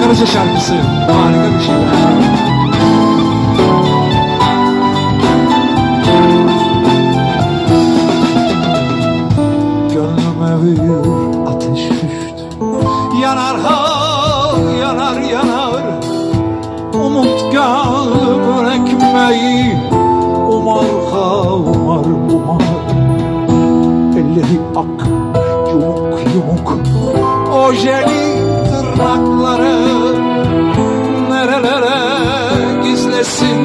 Karaca şarkısı. Harika bir şey. Gönlüme bir ateş düştü. Yanar ha, yanar yanar. Umut gönlümün ekmeği. Umar ha, umar umar. Elleri ak, yumuk yumuk. Ojeli tırnakları nerelere gizlesin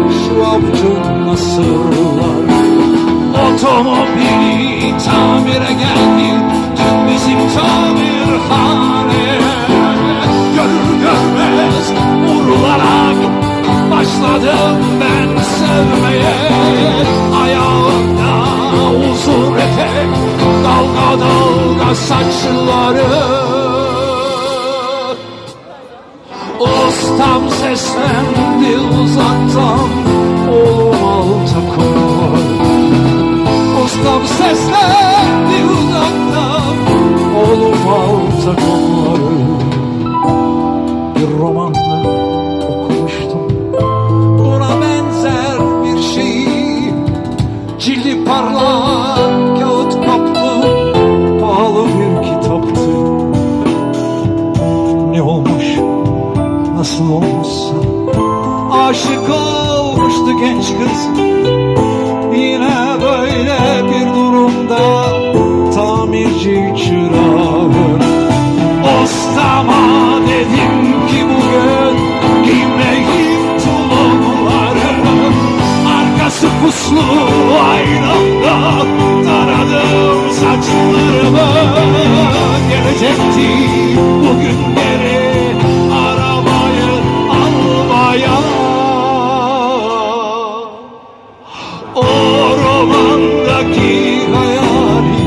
şu avucun nasırlar. Otomobili tamire geldi dün bizim tamirhaneye. Görür görmez vurularak başladım ben sevmeye. Ayağında uzun etek, dalga dalga saçları. Ustam seslendi uzaktan, oğlum al takım var. Ustam seslendi uzaktan, oğlum al takım var. Bir romanda okumuştum, buna benzer bir şeyi. Cildi parlak, kağıt kaplı, pahalı bir kitaptı. Ne olmuş, nasıl olmuşsa, aşık olmuştu genç kız. Yine böyle bir durumda tamirci çırağı. Ustama dedim ki bugün giymeyim tulumları. Arkası puslu aynamda taradım saçlarımı. Gelecekti bugün geri arabayı almaya. O romandaki hayali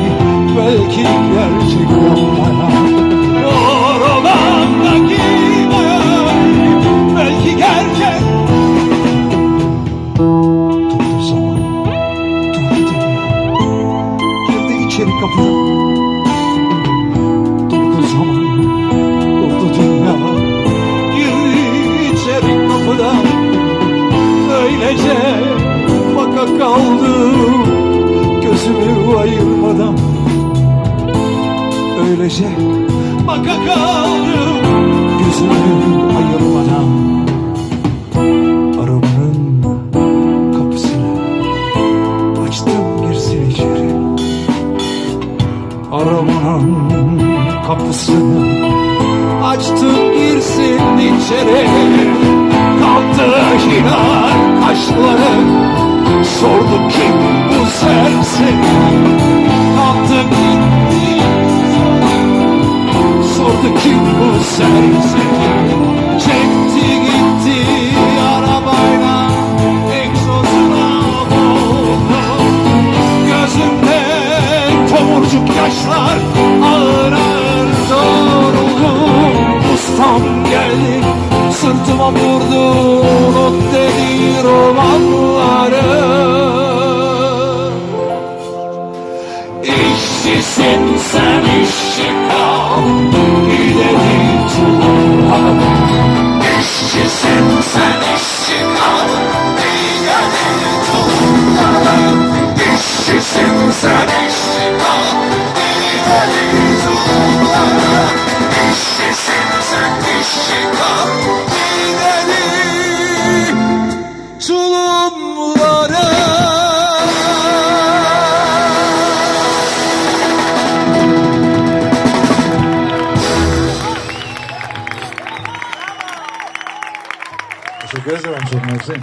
belki gerçek olmaya. O romandaki hayali belki gerçek. Durdu zaman, durdu dünya, girdi içeri kapıdan. Durdu zaman, durdu dünya, girdi içeri kapıdan. Öylece baka kaldım gözümü ayırmadan. Öylece baka kaldım gözümü ayırmadan. Arabanın kapısını açtım girsin içeri. Arabanın kapısını açtım girsin içeri. Kalktı hinar kaşları, sordu kim bu serseri. Kalktı gitti, sordu kim bu serseri. Çekti gitti arabayla, egzozuna vurdu. Gözümde tomurcuk yaşlar ağır ağır doğruldu. Ustam geldi, sırtıma vurdu, unut dedi romanları. İşçisin sen, işçi kal, gidedi tulumlar. İşçisin sen, işçi kal, gidedi tulumlar. İşçisin sen, işçi kal, gidedi tulumlar. İşçisin sen, işçi kal, gidedi tulumlara. Teşekkür ederim. Çok mersi.